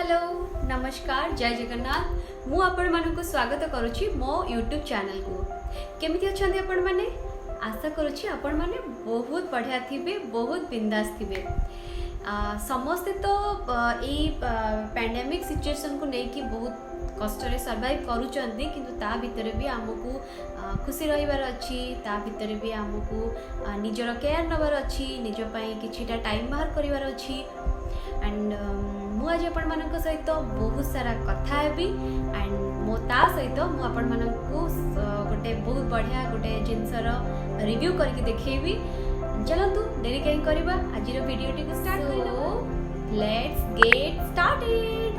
Hello नमस्कार जय जगन्नाथ मु आपण मानक स्वागत करुछि मो यूट्यूब चैनल को। केमिति अछंती आपण माने? आशा करुछि आपण माने बहुत बढ़िया थिबे, बहुत बिंदास थिबे। समस्ते तो यही पैंडेमिक सिचुएशन को लेकिन बहुत कष्ट सर्वाइव करुचंती, किंतु ता भितर भी आमको खुशी रहिबार अच्छी, ता भितर भी आमको निजर केयर नबार अच्छी, निज पई किछिटा टाइम बाहर करिवार अच्छी। एंड मु आज आपण मानक सहित बहुत सारा कथा हेबी एंड मो ता सहित मु आपण मानक गोटे बहुत बढ़िया गोटे जिनसर रिव्यू करके देखैबी। चलतु देरी कहीं करबा, आज वीडियो टी स्टार्ट करिलो। Let's get started.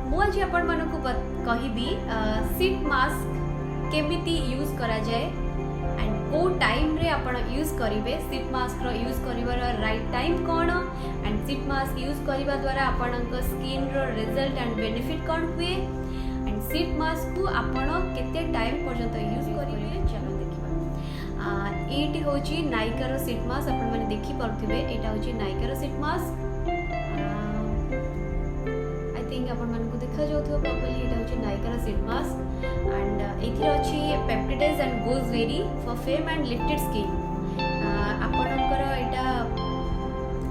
मु आज आपण मानक कहिबी सीट मास्क केमिति यूज करा जाए एंड को टाइम रे आपण यूज करिवे, सीट मास्क रो यूज करिवार राइट टाइम कोन एंड सीट मास्क यूज करिवा द्वारा आपणक स्किन रो रिजल्ट एंड बेनिफिट कोन हुए एंड सीट मास्क को आपण केते टाइम पर्यंत यूज करिवे। चलो देखिबा। एटी होची नाइका रो सीट मास्क, आपण माने देखि परथिबे एटा होची नाइका रो सीट मास्क। आई थिंक आपण माने को देखा जाउथो प्रॉपर्ली, एटा होची नाइका रो सीट मास्क एंड एथि अछि peptides and gooseberry for firm and lifted skin. आपणकर एटा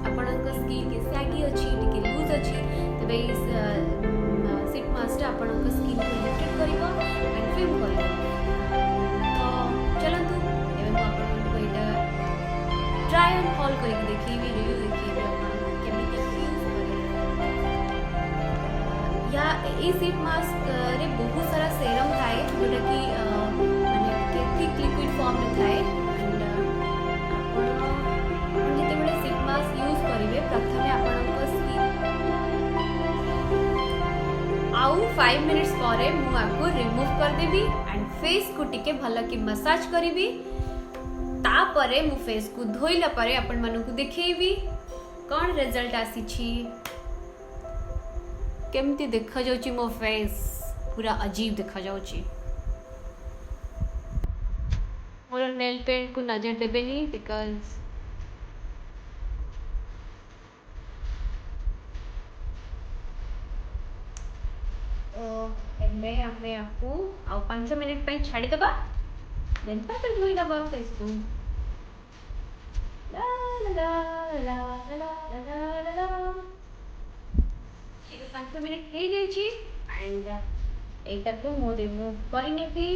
आपणक स्किन के सैगी अछि, टिके लूज अछि, तबे सीट मास्क आपणक स्किन को लिफ्टेड करिवो एंड फेम करिवो। तो चलंतु एबे मु आपणक एटा ट्राई एंड हॉल करके देखिबी, रिव्यू देखिबी आपण केमिति यूज करे। या ए सीट मास्क रे बहुत सारा सेरम थाए जोटा कि माने थिक लिक्विड फॉर्म रे थाए एंड आपण जते बडे सीट मास्क यूज करिवे प्रथमे आपणक स्किन आउ 5 मिनिट्स परे मु आपको रिमूव कर देबी एंड फेस को टिके भलो कि मसाज करिवि। ता परे मु फेस को धोइला परे आपण मानकु देखैबी कोन रिजल्ट आसी छी, केमती देखा जाउची मो फेस पूरा अजीब देखा जाउची। मोर नेल पेंट को नजर देबेनी बिकॉज एमे हमें आपको आ 5 मिनट पे छाड़ी दबा देन पर धोई दबा फेस को। ला ला ला ला ला ला ला ला 5 मिनट हो जाइए एंड एटा को मु रिमूव करने भी।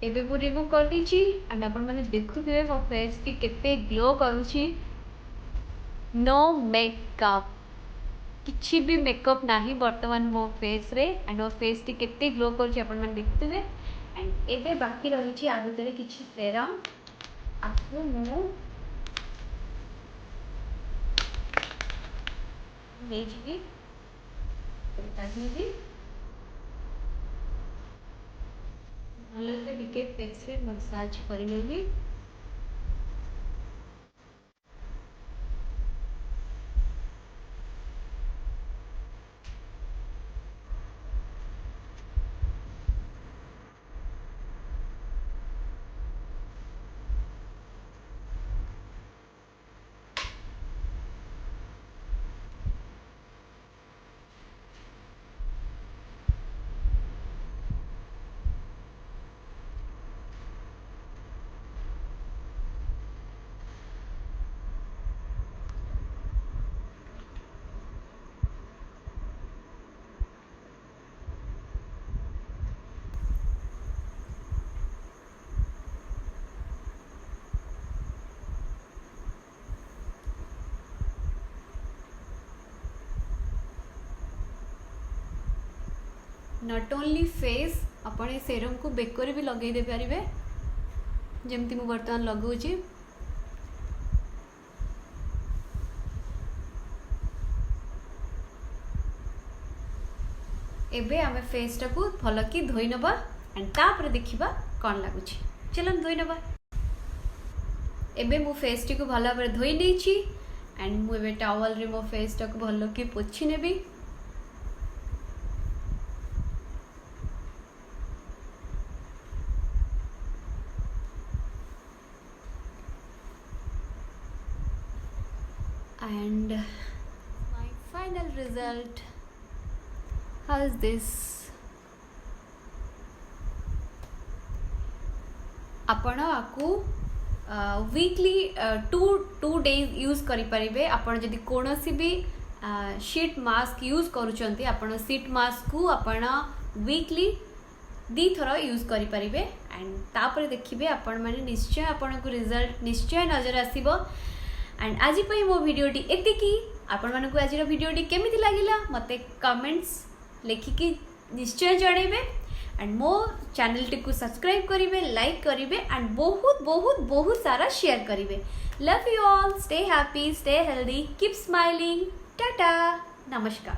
एबे मु रिमूव कर दीची एंड आपण माने देखुथिबे मो फेस की केते ग्लो करूची। नो मेकअप, किछि भी मेकअप नाही वर्तमान मो फेस रे एंड मो फेस टी केते ग्लो करूची आपण माने देखुथिबे। एंड एबे बाकी रही आ भीतर किछि सेरम आपको मु भेजबी ताकि भलो से टिके फेस रे मसाज करिलेबी। नॉट ओनली फेस आपण ए सेरम को बेकर भी लगे दे पारिबे, जेमती मु वर्तमान लगाउची। एबे आमे फेस टा को भलो कि धोई नबा एंड तापर देखिबा कोन लागुची। चलन धोई नबा। एबे मु फेस टी को भलो भाबरे धोई देछि एंड मु एबे टॉवल रे मो फेस टा को भलो कि पोछि नेबी। and my final result. How is this? आपण आपको वीकली टू डेज यूज करें आपण जदि कौन भी शीट मास्क यूज करुँच आपण शीट मास्क को आपण वीकली 2 थर यूज करें एंड तापर देखिए आपण मैंने निश्चय आपण को रिजल्ट निश्चय नजर आसब। एंड आज मो भिडियोटी एतिकी आपण मानक आज भिडियोटी केमिति लागिला मते कमेंट्स लिखिकी निश्चय जणेबे एंड मो चैनल टी को सब्सक्राइब करेंगे, लाइक करेंगे एंड बहुत बहुत बहुत सारा शेयर करेंगे। Love you all, stay happy, stay healthy, keep smiling, Tata, नमस्कार।